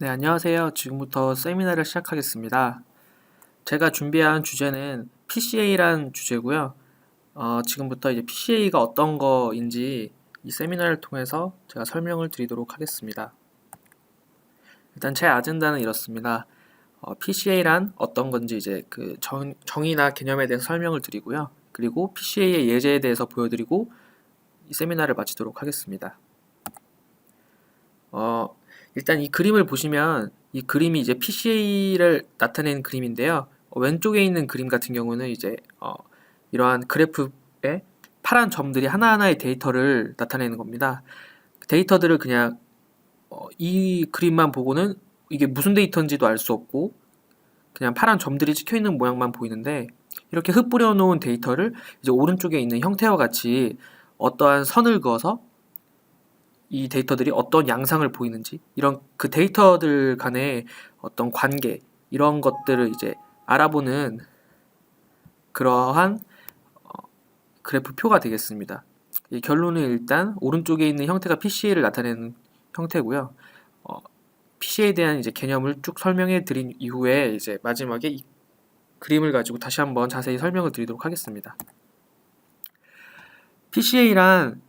네, 안녕하세요. 지금부터 세미나를 시작하겠습니다. 제가 준비한 주제는 PCA란 주제고요. 지금부터 이제 PCA가 어떤 거인지 이 세미나를 통해서 제가 설명을 드리도록 하겠습니다. 일단 제 아젠다는 이렇습니다. PCA란 어떤 건지 이제 그 정의나 개념에 대해서 설명을 드리고요. 그리고 PCA의 예제에 대해서 보여드리고 이 세미나를 마치도록 하겠습니다. 어, 일단 이 그림을 보시면 이 그림이 이제 PCA를 나타내는 그림인데요. 왼쪽에 있는 그림 같은 경우는 이제 이러한 그래프에 파란 점들이 하나하나의 데이터를 나타내는 겁니다. 데이터들을 그냥 이 그림만 보고는 이게 무슨 데이터인지도 알 수 없고 그냥 파란 점들이 찍혀 있는 모양만 보이는데 이렇게 흩뿌려 놓은 데이터를 이제 오른쪽에 있는 형태와 같이 어떠한 선을 그어서 이 데이터들이 어떤 양상을 보이는지 이런 그 데이터들 간의 어떤 관계 이런 것들을 이제 알아보는 그러한 그래프표가 되겠습니다. 이 결론은 일단 오른쪽에 있는 형태가 PCA를 나타내는 형태고요. PCA에 대한 이제 개념을 쭉 설명해 드린 이후에 이제 마지막에 이 그림을 가지고 다시 한번 자세히 설명을 드리도록 하겠습니다. PCA란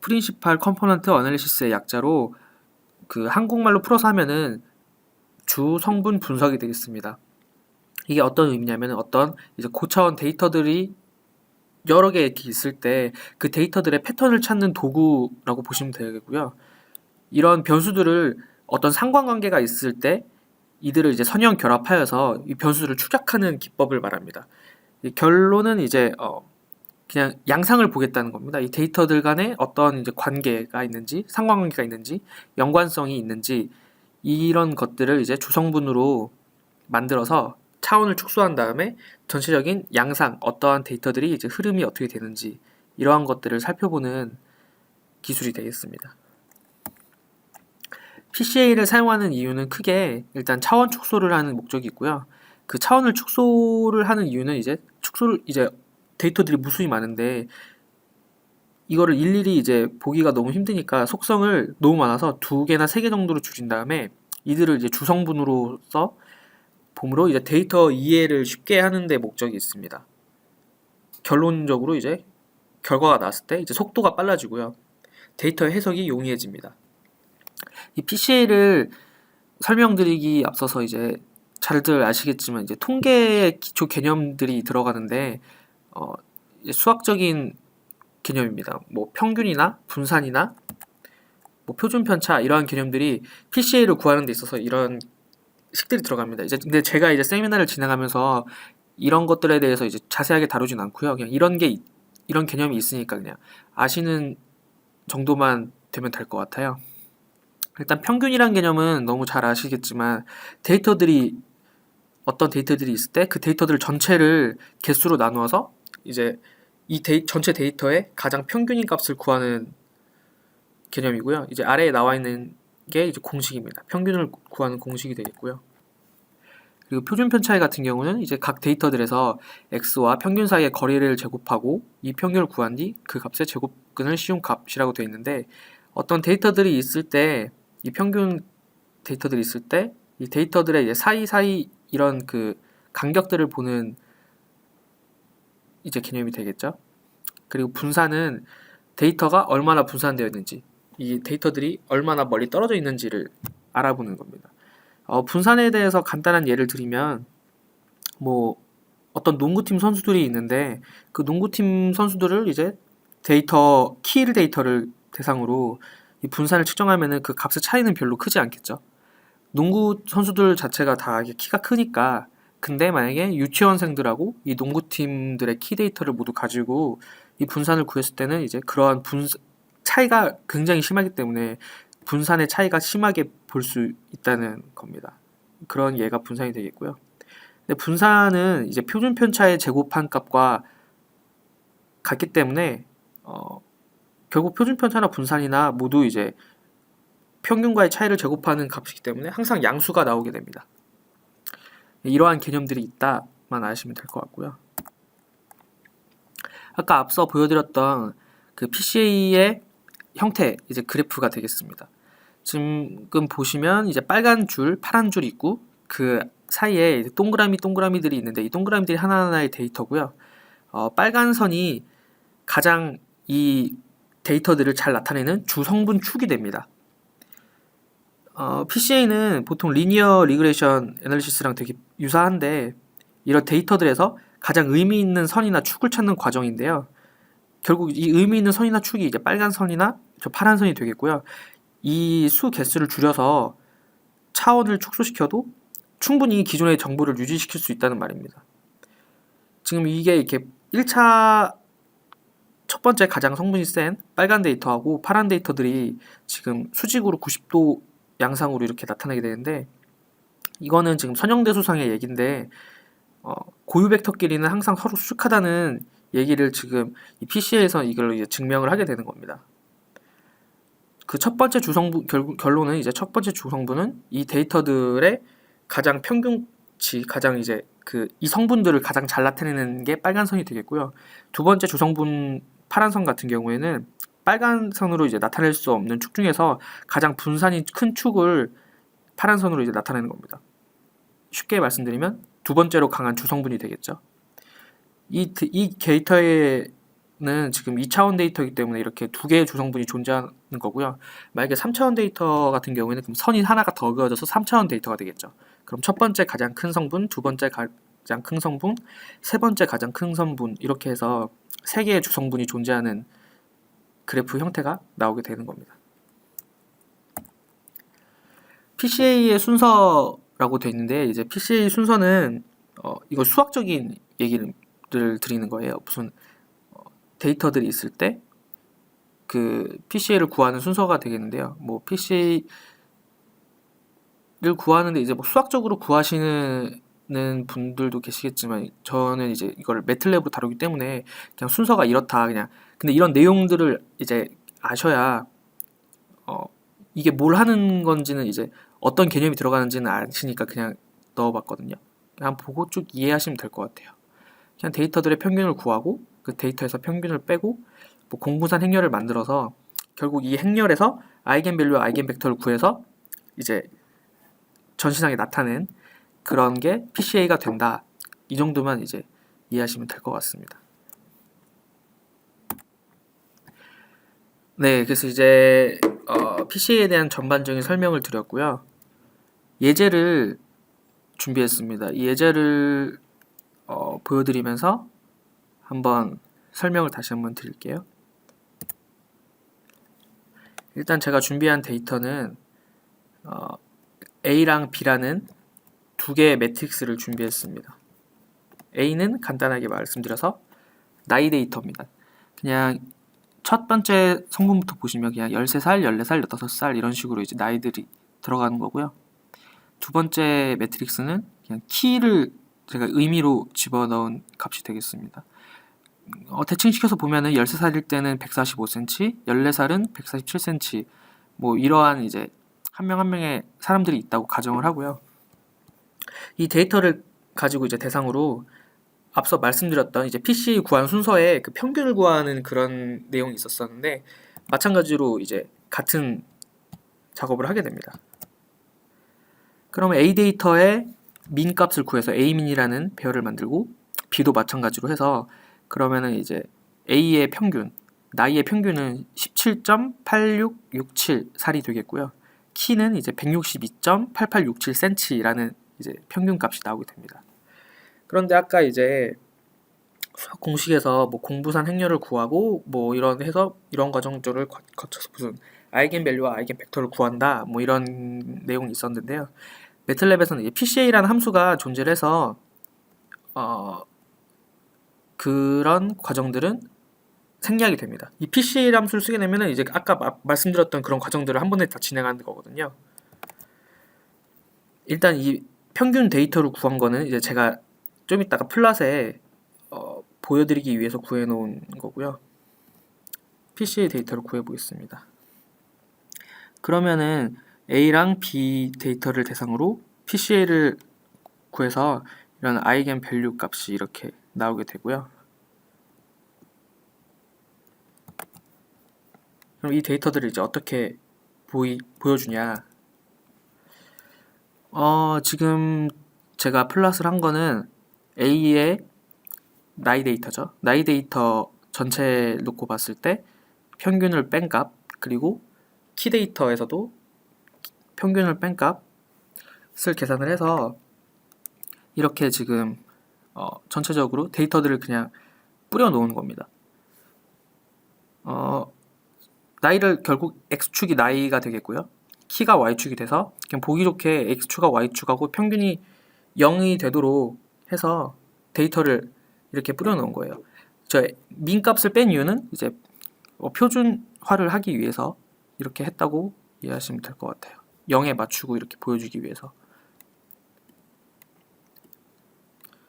프린시팔 컴포넌트 어널리시스의 약자로 그 한국말로 풀어서 하면은 주 성분 분석이 되겠습니다. 이게 어떤 의미냐면 어떤 이제 고차원 데이터들이 여러 개 이렇게 있을 때 그 데이터들의 패턴을 찾는 도구라고 보시면 되겠고요. 이런 변수들을 어떤 상관관계가 있을 때 이들을 이제 선형 결합하여서 이 변수를 추적하는 기법을 말합니다. 이 결론은 이제 그냥 양상을 보겠다는 겁니다. 이 데이터들 간에 어떤 이제 관계가 있는지, 상관관계가 있는지, 연관성이 있는지 이런 것들을 이제 주성분으로 만들어서 차원을 축소한 다음에 전체적인 양상, 어떠한 데이터들이 이제 흐름이 어떻게 되는지 이러한 것들을 살펴보는 기술이 되겠습니다. PCA를 사용하는 이유는 크게 일단 차원 축소를 하는 목적이 있고요. 그 차원을 축소를 하는 이유는 이제 데이터들이 무수히 많은데 이거를 일일이 이제 보기가 너무 힘드니까 속성을 너무 많아서 2개나 3개 정도로 줄인 다음에 이들을 이제 주성분으로서 봄으로 이제 데이터 이해를 쉽게 하는 데 목적이 있습니다. 결론적으로 이제 결과가 나왔을 때 이제 속도가 빨라지고요. 데이터 해석이 용이해집니다. 이 PCA를 설명드리기 앞서서 이제 잘들 아시겠지만 이제 통계의 기초 개념들이 들어가는데 이제 수학적인 개념입니다. 뭐 평균이나 분산이나 뭐 표준 편차 이러한 개념들이 PCA를 구하는 데 있어서 이런 식들이 들어갑니다. 이제 근데 제가 이제 세미나를 진행하면서 이런 것들에 대해서 이제 자세하게 다루진 않고요. 그냥 이런 개념이 있으니까 그냥 아시는 정도만 되면 될 것 같아요. 일단 평균이란 개념은 너무 잘 아시겠지만 데이터들이 어떤 데이터들이 있을 때 그 데이터들 전체를 개수로 나누어서 이제 전체 데이터의 가장 평균인 값을 구하는 개념이고요. 이제 아래에 나와 있는 게 이제 공식입니다. 평균을 구하는 공식이 되겠고요. 그리고 표준 편차의 같은 경우는 이제 각 데이터들에서 x와 평균 사이의 거리를 제곱하고 이 평균을 구한 뒤 그 값의 제곱근을 씌운 값이라고 되어 있는데 어떤 데이터들이 있을 때 이 평균 데이터들이 있을 때 이 데이터들의 이제 사이사이 이런 그 간격들을 보는 이제 개념이 되겠죠. 그리고 분산은 데이터가 얼마나 분산되어 있는지 이 데이터들이 얼마나 멀리 떨어져 있는지를 알아보는 겁니다. 분산에 대해서 간단한 예를 드리면 뭐 어떤 농구팀 선수들이 있는데 그 농구팀 선수들을 이제 킬 데이터를 대상으로 이 분산을 측정하면은 그 값의 차이는 별로 크지 않겠죠. 농구 선수들 자체가 다 키가 크니까 근데 만약에 유치원생들하고 이 농구팀들의 키 데이터를 모두 가지고 이 분산을 구했을 때는 이제 그러한 차이가 굉장히 심하기 때문에 분산의 차이가 심하게 볼 수 있다는 겁니다. 그런 예가 분산이 되겠고요. 근데 분산은 이제 표준 편차의 제곱한 값과 같기 때문에 결국 표준 편차나 분산이나 모두 이제 평균과의 차이를 제곱하는 값이기 때문에 항상 양수가 나오게 됩니다. 이러한 개념들이 있다만 아시면 될 것 같고요. 아까 앞서 보여드렸던 그 PCA의 형태 이제 그래프가 되겠습니다. 지금 보시면 이제 빨간 줄, 파란 줄 있고 그 사이에 동그라미들이 있는데 이 동그라미들이 하나하나의 데이터고요. 빨간 선이 가장 이 데이터들을 잘 나타내는 주성분 축이 됩니다. PCA는 보통 리니어 리그레션 애널리시스랑 되게 유사한데 이런 데이터들에서 가장 의미 있는 선이나 축을 찾는 과정인데요. 결국 이 의미 있는 선이나 축이 이제 빨간 선이나 저 파란 선이 되겠고요. 이 수 개수를 줄여서 차원을 축소시켜도 충분히 기존의 정보를 유지시킬 수 있다는 말입니다. 지금 이게 이렇게 1차 첫 번째 가장 성분이 센 빨간 데이터하고 파란 데이터들이 지금 수직으로 90도 양상으로 이렇게 나타나게 되는데 이거는 지금 선형대수상의 얘기인데 고유 벡터끼리는 항상 서로 수직하다는 얘기를 지금 이 PCA에서 이걸로 이제 증명을 하게 되는 겁니다. 그 첫 번째 주성분 결론은 이제 첫 번째 주성분은 이 데이터들의 가장 평균치 가장 이제 이 성분들을 가장 잘 나타내는 게 빨간 선이 되겠고요. 두 번째 주성분 파란 선 같은 경우에는 빨간 선으로 이제 나타낼 수 없는 축 중에서 가장 분산이 큰 축을 파란 선으로 이제 나타내는 겁니다. 쉽게 말씀드리면 두 번째로 강한 주성분이 되겠죠. 이 데이터에는 지금 2차원 데이터이기 때문에 이렇게 두 개의 주성분이 존재하는 거고요. 만약에 3차원 데이터 같은 경우에는 그럼 선이 하나가 더 그어져서 3차원 데이터가 되겠죠. 그럼 첫 번째 가장 큰 성분, 두 번째 가장 큰 성분, 세 번째 가장 큰 성분 이렇게 해서 세 개의 주성분이 존재하는 그래프 형태가 나오게 되는 겁니다. PCA의 순서라고 되어 있는데 이제 PCA 순서는 이거 수학적인 얘기를 드리는 거예요. 무슨 데이터들이 있을 때 그 PCA를 구하는 순서가 되겠는데요. 뭐 PCA를 구하는데 이제 뭐 수학적으로 구하시는 분들도 계시겠지만 저는 이제 이걸 매틀랩으로 다루기 때문에 그냥 순서가 이렇다 그냥. 근데 이런 내용들을 이제 아셔야 이게 뭘 하는 건지는 이제 어떤 개념이 들어가는지는 아시니까 그냥 넣어봤거든요. 그냥 보고 쭉 이해하시면 될 것 같아요. 그냥 데이터들의 평균을 구하고 그 데이터에서 평균을 빼고 뭐 공분산 행렬을 만들어서 결국 이 행렬에서 아이겐밸류와 아이겐벡터를 구해서 이제 전시상에 나타낸 그런 게 PCA가 된다. 이 정도만 이제 이해하시면 될 것 같습니다. 네, 그래서 이제 PCA에 대한 전반적인 설명을 드렸고요. 예제를 준비했습니다. 이 예제를 보여드리면서 한번 설명을 다시 한번 드릴게요. 일단 제가 준비한 데이터는 A랑 B라는 두 개의 매트릭스를 준비했습니다. A는 간단하게 말씀드려서 나이 데이터입니다. 그냥 첫 번째 성분부터 보시면 그냥 13살, 14살, 16살 이런 식으로 이제 나이들이 들어가는 거고요. 두 번째 매트릭스는 그냥 키를 제가 의미로 집어넣은 값이 되겠습니다. 대칭시켜서 보면은 13살일 때는 145cm, 14살은 147cm 뭐 이러한 이제 한 명 한 명의 사람들이 있다고 가정을 하고요. 이 데이터를 가지고 이제 대상으로 앞서 말씀드렸던 이제 PCA 구한 순서에 그 평균을 구하는 그런 내용이 있었었는데 마찬가지로 이제 같은 작업을 하게 됩니다. 그러면 A 데이터의 민 값을 구해서 A민이라는 배열을 만들고 B도 마찬가지로 해서 그러면은 이제 A의 평균, 나이의 평균은 17.8667살이 되겠고요. 키는 이제 162.8867cm라는 이제 평균 값이 나오게 됩니다. 그런데 아까 이제 수학 공식에서 뭐 공부산 행렬을 구하고 뭐 이런 해서 이런 과정들을 거쳐서 무슨 아이겐밸류와 아이겐벡터를 구한다 뭐 이런 내용이 있었는데요. 매틀랩에서는 이제 PCA라는 함수가 존재를 해서 그런 과정들은 생략이 됩니다. 이 PCA 함수를 쓰게 되면은 이제 아까 말씀드렸던 그런 과정들을 한 번에 다 진행하는 거거든요. 일단 이 평균 데이터를 구한 거는 이제 제가 좀 이따가 플랫에 보여드리기 위해서 구해놓은 거고요. PCA 데이터를 구해보겠습니다. 그러면은 A랑 B 데이터를 대상으로 PCA를 구해서 이런 아이겐 밸류 값이 이렇게 나오게 되고요. 그럼 이 데이터들을 이제 어떻게 보여주냐? 지금 제가 플롯을 한 거는 A의 나이 데이터죠. 나이 데이터 전체 놓고 봤을 때 평균을 뺀 값, 그리고 키 데이터에서도 평균을 뺀 값을 계산을 해서 이렇게 지금 전체적으로 데이터들을 그냥 뿌려 놓은 겁니다. 나이를 결국 X축이 나이가 되겠고요. 키가 Y축이 돼서 그냥 보기 좋게 X축하고 Y축하고 평균이 0이 되도록 해서 데이터를 이렇게 뿌려 놓은 거예요. 저 민값을 뺀 이유는 이제 표준화를 하기 위해서 이렇게 했다고 이해하시면 될 것 같아요. 0에 맞추고 이렇게 보여주기 위해서.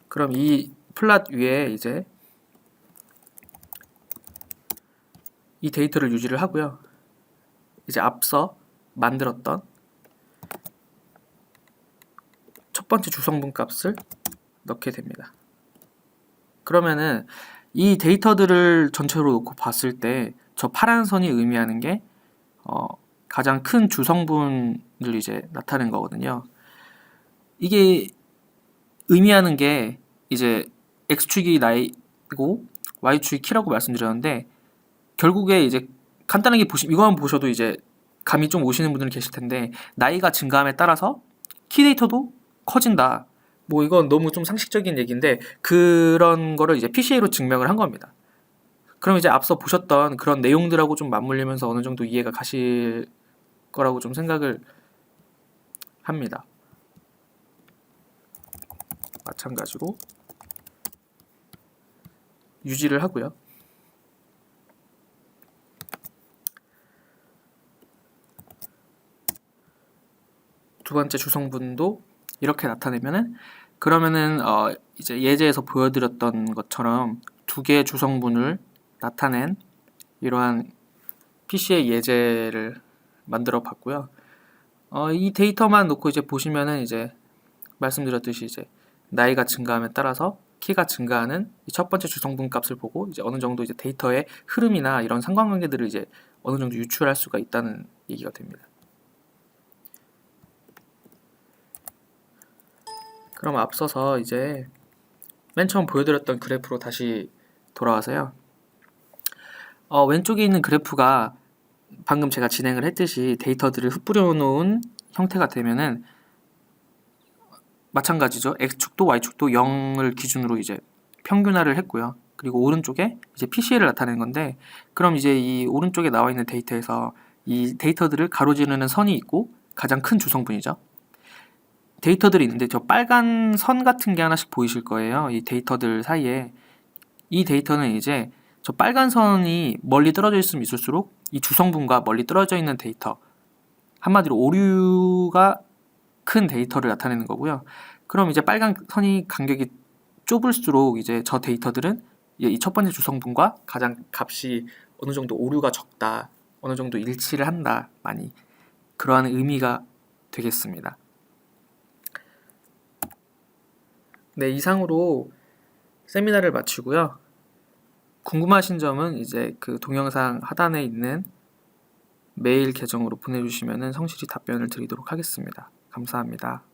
그럼 이 플랫 위에 이제 이 데이터를 유지를 하고요. 이제 앞서 만들었던 첫 번째 주성분 값을 넣게 됩니다. 그러면은 이 데이터들을 전체로 놓고 봤을 때 저 파란 선이 의미하는 게 가장 큰 주성분을 이제 나타낸 거거든요. 이게 의미하는 게 이제 X축이 나이고 Y축이 키라고 말씀드렸는데, 결국에 이제 간단하게 이거만 보셔도 이제 감이 좀 오시는 분들은 계실 텐데, 나이가 증가함에 따라서 키 데이터도 커진다. 뭐 이건 너무 좀 상식적인 얘기인데 그런 거를 이제 PCA로 증명을 한 겁니다. 그럼 이제 앞서 보셨던 그런 내용들하고 좀 맞물리면서 어느 정도 이해가 가실 거라고 좀 생각을 합니다. 마찬가지로 유지를 하고요. 두 번째 주성분도 이렇게 나타내면은, 그러면은 이제 예제에서 보여드렸던 것처럼 두 개의 주성분을 나타낸 이러한 PCA 예제를 만들어 봤고요. 이 데이터만 놓고 이제 보시면은 이제 말씀드렸듯이 이제 나이가 증가함에 따라서 키가 증가하는 이 첫 번째 주성분 값을 보고 이제 어느 정도 이제 데이터의 흐름이나 이런 상관관계들을 이제 어느 정도 유출할 수가 있다는 얘기가 됩니다. 그럼 앞서서 이제 맨 처음 보여드렸던 그래프로 다시 돌아와서요. 왼쪽에 있는 그래프가 방금 제가 진행을 했듯이 데이터들을 흩뿌려 놓은 형태가 되면은 마찬가지죠. X축도 Y축도 0을 기준으로 이제 평균화를 했고요. 그리고 오른쪽에 이제 PCA를 나타내는 건데, 그럼 이제 이 오른쪽에 나와 있는 데이터에서 이 데이터들을 가로지르는 선이 있고 가장 큰 주성분이죠. 데이터들이 있는데 저 빨간 선 같은 게 하나씩 보이실 거예요. 이 데이터들 사이에. 이 데이터는 이제 저 빨간 선이 멀리 떨어져 있으면 있을수록 이 주성분과 멀리 떨어져 있는 데이터, 한마디로 오류가 큰 데이터를 나타내는 거고요. 그럼 이제 빨간 선이 간격이 좁을수록 이제 저 데이터들은 이 첫 번째 주성분과 가장 값이 어느 정도 오류가 적다, 어느 정도 일치를 한다, 많이 그러한 의미가 되겠습니다. 네, 이상으로 세미나를 마치고요. 궁금하신 점은 이제 그 동영상 하단에 있는 메일 계정으로 보내주시면 성실히 답변을 드리도록 하겠습니다. 감사합니다.